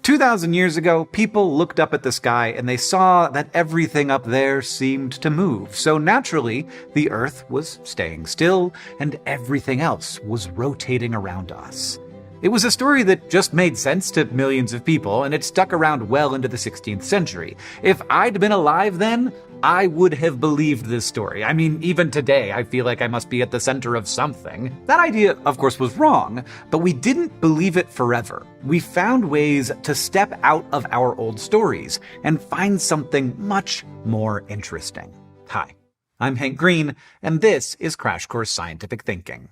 2,000 years ago, people looked up at the sky and they saw that everything up there seemed to move. So naturally, the Earth was staying still and everything else was rotating around us. It was a story that just made sense to millions of people, and it stuck around well into the 16th century. If I'd been alive then, I would have believed this story. I mean, even today, I feel like I must be at the center of something. That idea, of course, was wrong, but we didn't believe it forever. We found ways to step out of our old stories and find something much more interesting. Hi, I'm Hank Green, and this is Crash Course Scientific Thinking.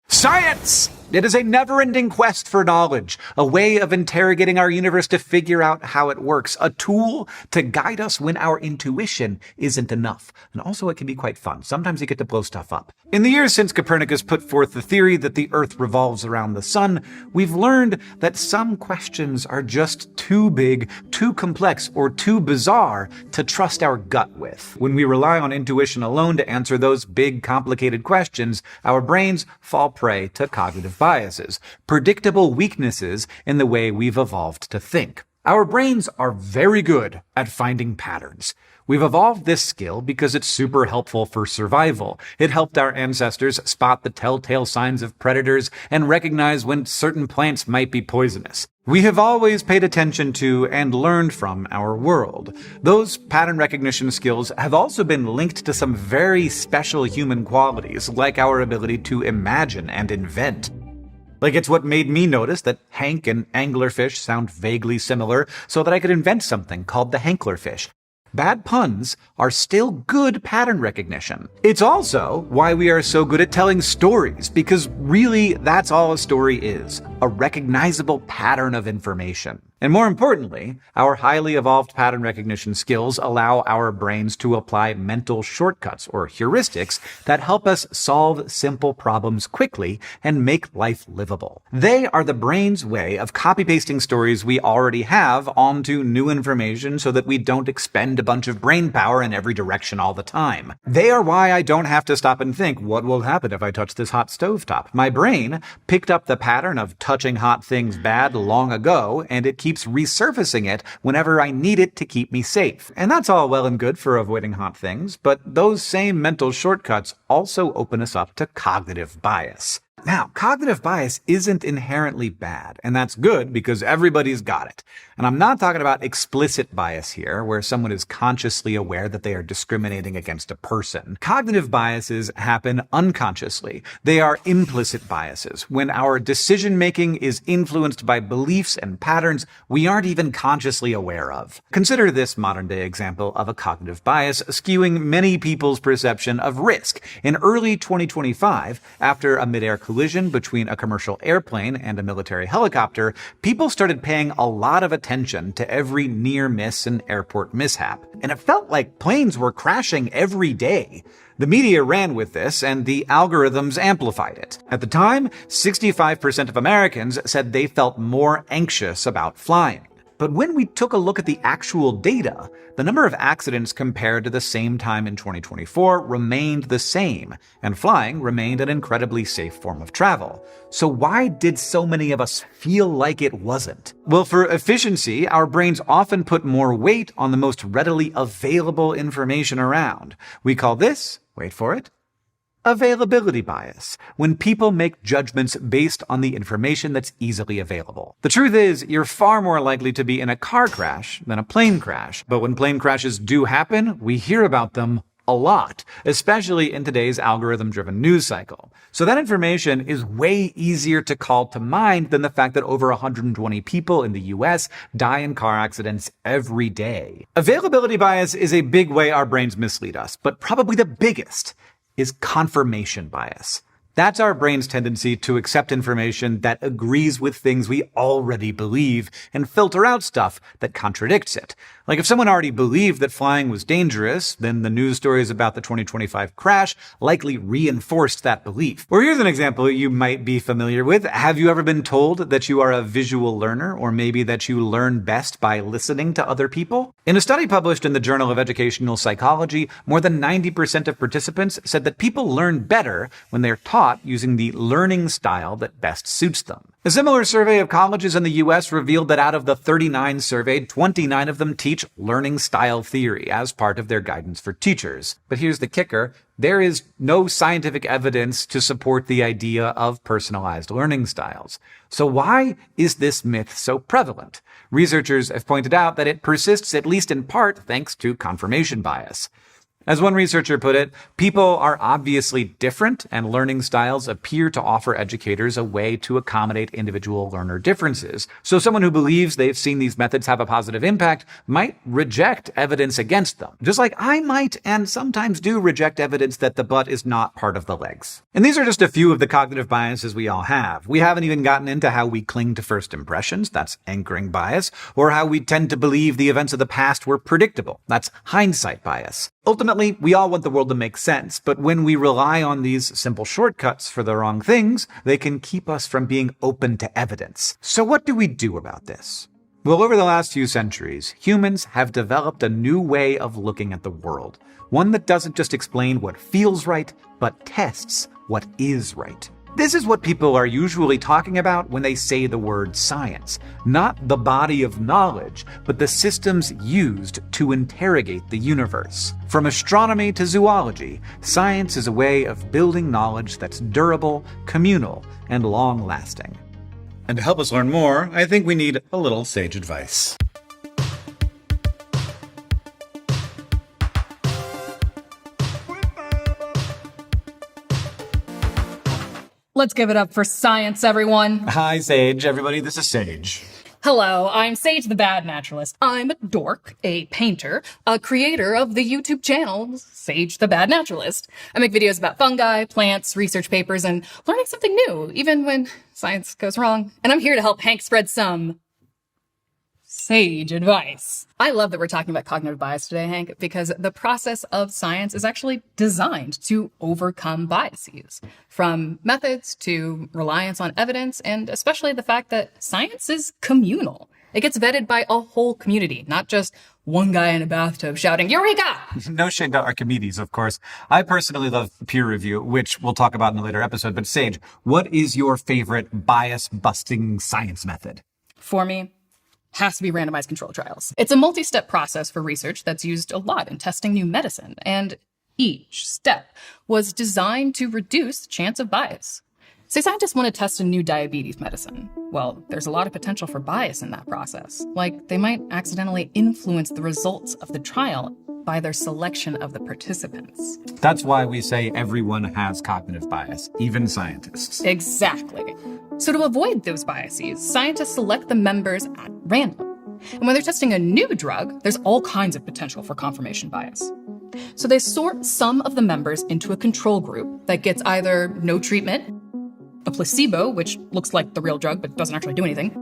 Science! It is a never-ending quest for knowledge, a way of interrogating our universe to figure out how it works, a tool to guide us when our intuition isn't enough. And also it can be quite fun. Sometimes you get to blow stuff up. In the years since Copernicus put forth the theory that the Earth revolves around the sun, we've learned that some questions are just too big, too complex, or too bizarre to trust our gut with. When we rely on intuition alone to answer those big, complicated questions, our brains fall prey to cognitive biases, predictable weaknesses in the way we've evolved to think. Our brains are very good at finding patterns. We've evolved this skill because it's super helpful for survival. It helped our ancestors spot the telltale signs of predators and recognize when certain plants might be poisonous. We have always paid attention to and learned from our world. Those pattern recognition skills have also been linked to some very special human qualities, like our ability to imagine and invent. Like, it's what made me notice that Hank and anglerfish sound vaguely similar, so that I could invent something called the Hanklerfish. Bad puns are still good pattern recognition. It's also why we are so good at telling stories, because really that's all a story is, a recognizable pattern of information. And more importantly, our highly evolved pattern recognition skills allow our brains to apply mental shortcuts or heuristics that help us solve simple problems quickly and make life livable. They are the brain's way of copy-pasting stories we already have onto new information so that we don't expend a bunch of brain power in every direction all the time. They are why I don't have to stop and think, what will happen if I touch this hot stovetop? My brain picked up the pattern of touching hot things bad long ago, and it keeps resurfacing it whenever I need it to keep me safe. And that's all well and good for avoiding hot things, but those same mental shortcuts also open us up to cognitive bias. Now, cognitive bias isn't inherently bad, and that's good because everybody's got it. And I'm not talking about explicit bias here, where someone is consciously aware that they are discriminating against a person. Cognitive biases happen unconsciously. They are implicit biases. When our decision-making is influenced by beliefs and patterns we aren't even consciously aware of. Consider this modern-day example of a cognitive bias skewing many people's perception of risk. In early 2025, after a mid-air collision between a commercial airplane and a military helicopter, people started paying a lot of attention to every near miss and airport mishap. And it felt like planes were crashing every day. The media ran with this, and the algorithms amplified it. At the time, 65% of Americans said they felt more anxious about flying. But when we took a look at the actual data, the number of accidents compared to the same time in 2024 remained the same, and flying remained an incredibly safe form of travel. So why did so many of us feel like it wasn't? Well, for efficiency, our brains often put more weight on the most readily available information around. We call this, wait for it, availability bias, when people make judgments based on the information that's easily available. The truth is, you're far more likely to be in a car crash than a plane crash. But when plane crashes do happen, we hear about them a lot, especially in today's algorithm-driven news cycle. So that information is way easier to call to mind than the fact that over 120 people in the US die in car accidents every day. Availability bias is a big way our brains mislead us, but probably the biggest is confirmation bias. That's our brain's tendency to accept information that agrees with things we already believe and filter out stuff that contradicts it. Like if someone already believed that flying was dangerous, then the news stories about the 2025 crash likely reinforced that belief. Or here's an example you might be familiar with. Have you ever been told that you are a visual learner, or maybe that you learn best by listening to other people? In a study published in the Journal of Educational Psychology, more than 90% of participants said that people learn better when they're taught using the learning style that best suits them. A similar survey of colleges in the U.S. revealed that out of the 39 surveyed, 29 of them teach learning style theory as part of their guidance for teachers. But here's the kicker. There is no scientific evidence to support the idea of personalized learning styles. So why is this myth so prevalent? Researchers have pointed out that it persists at least in part thanks to confirmation bias. As one researcher put it, people are obviously different, and learning styles appear to offer educators a way to accommodate individual learner differences. So someone who believes they've seen these methods have a positive impact might reject evidence against them, just like I might and sometimes do reject evidence that the butt is not part of the legs. And these are just a few of the cognitive biases we all have. We haven't even gotten into how we cling to first impressions, that's anchoring bias, or how we tend to believe the events of the past were predictable, that's hindsight bias. Ultimately, we all want the world to make sense, but when we rely on these simple shortcuts for the wrong things, they can keep us from being open to evidence. So what do we do about this? Well, over the last few centuries, humans have developed a new way of looking at the world. One that doesn't just explain what feels right, but tests what is right. This is what people are usually talking about when they say the word science. Not the body of knowledge, but the systems used to interrogate the universe. From astronomy to zoology, science is a way of building knowledge that's durable, communal, and long-lasting. And to help us learn more, I think we need a little sage advice. Let's give it up for science, everyone. Hi, Sage. Everybody, this is Sage. Hello, I'm Sage the Bad Naturalist. I'm a dork, a painter, a creator of the YouTube channel Sage the Bad Naturalist. I make videos about fungi, plants, research papers, and learning something new, even when science goes wrong. And I'm here to help Hank spread some sage advice. I love that we're talking about cognitive bias today, Hank, because the process of science is actually designed to overcome biases, from methods to reliance on evidence, and especially the fact that science is communal. It gets vetted by a whole community, not just one guy in a bathtub shouting, "Eureka!" No shade to Archimedes, of course. I personally love peer review, which we'll talk about in a later episode. But Sage, what is your favorite bias-busting science method? For me, has to be randomized control trials. It's a multi-step process for research that's used a lot in testing new medicine, and each step was designed to reduce the chance of bias. Say scientists want to test a new diabetes medicine. Well, there's a lot of potential for bias in that process. Like, they might accidentally influence the results of the trial by their selection of the participants. That's why we say everyone has cognitive bias, even scientists. Exactly. So to avoid those biases, scientists select the members at random. And when they're testing a new drug, there's all kinds of potential for confirmation bias. So they sort some of the members into a control group that gets either no treatment, a placebo, which looks like the real drug but doesn't actually do anything,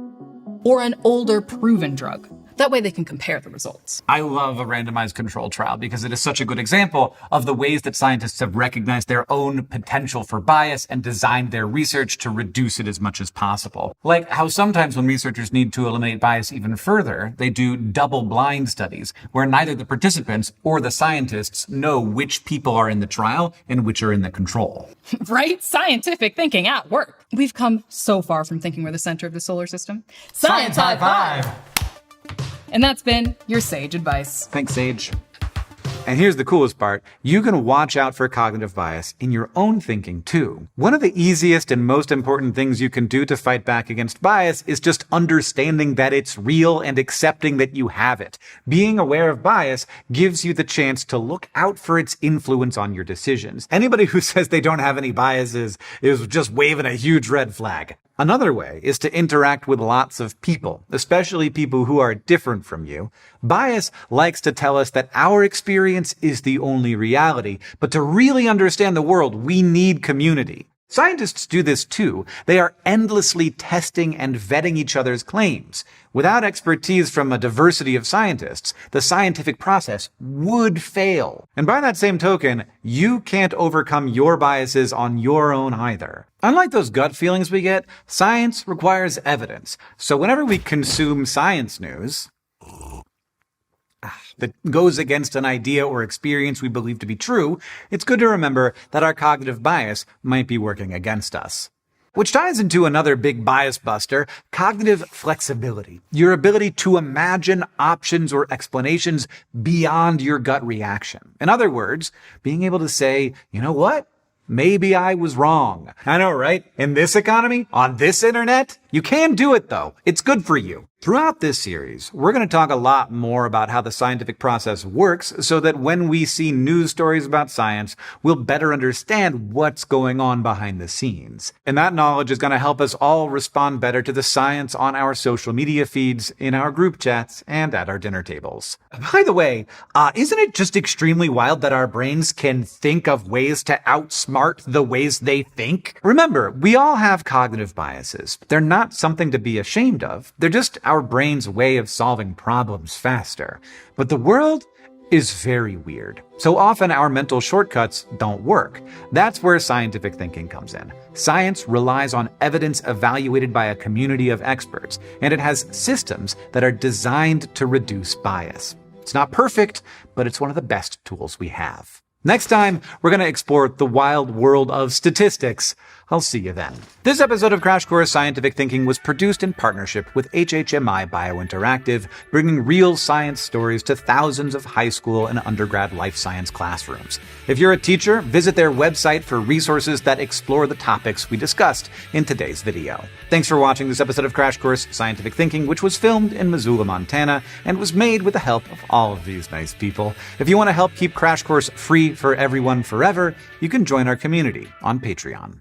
or an older proven drug. That way they can compare the results. I love a randomized control trial because it is such a good example of the ways that scientists have recognized their own potential for bias and designed their research to reduce it as much as possible. Like how sometimes when researchers need to eliminate bias even further, they do double-blind studies where neither the participants or the scientists know which people are in the trial and which are in the control. Right? Scientific thinking at work. We've come so far from thinking we're the center of the solar system. Science high five! And that's been your Sage advice. Thanks, Sage. And here's the coolest part. You can watch out for cognitive bias in your own thinking, too. One of the easiest and most important things you can do to fight back against bias is just understanding that it's real and accepting that you have it. Being aware of bias gives you the chance to look out for its influence on your decisions. Anybody who says they don't have any biases is just waving a huge red flag. Another way is to interact with lots of people, especially people who are different from you. Bias likes to tell us that our experience is the only reality, but to really understand the world, we need community. Scientists do this too. They are endlessly testing and vetting each other's claims. Without expertise from a diversity of scientists, the scientific process would fail. And by that same token, you can't overcome your biases on your own either. Unlike those gut feelings we get, science requires evidence. So whenever we consume science news, that goes against an idea or experience we believe to be true, it's good to remember that our cognitive bias might be working against us. Which ties into another big bias buster, cognitive flexibility. Your ability to imagine options or explanations beyond your gut reaction. In other words, being able to say, you know what? Maybe I was wrong. I know, right? In this economy, on this internet, you can do it though. It's good for you. Throughout this series, we're going to talk a lot more about how the scientific process works so that when we see news stories about science, we'll better understand what's going on behind the scenes. And that knowledge is going to help us all respond better to the science on our social media feeds, in our group chats, and at our dinner tables. By the way, isn't it just extremely wild that our brains can think of ways to outsmart the ways they think? Remember, we all have cognitive biases. They're not something to be ashamed of. They're just our brain's way of solving problems faster. But the world is very weird. So often our mental shortcuts don't work. That's where scientific thinking comes in. Science relies on evidence evaluated by a community of experts, and it has systems that are designed to reduce bias. It's not perfect, but it's one of the best tools we have. Next time, we're going to explore the wild world of statistics. I'll see you then. This episode of Crash Course Scientific Thinking was produced in partnership with HHMI Biointeractive, bringing real science stories to thousands of high school and undergrad life science classrooms. If you're a teacher, visit their website for resources that explore the topics we discussed in today's video. Thanks for watching this episode of Crash Course Scientific Thinking, which was filmed in Missoula, Montana, and was made with the help of all of these nice people. If you want to help keep Crash Course free for everyone forever, you can join our community on Patreon.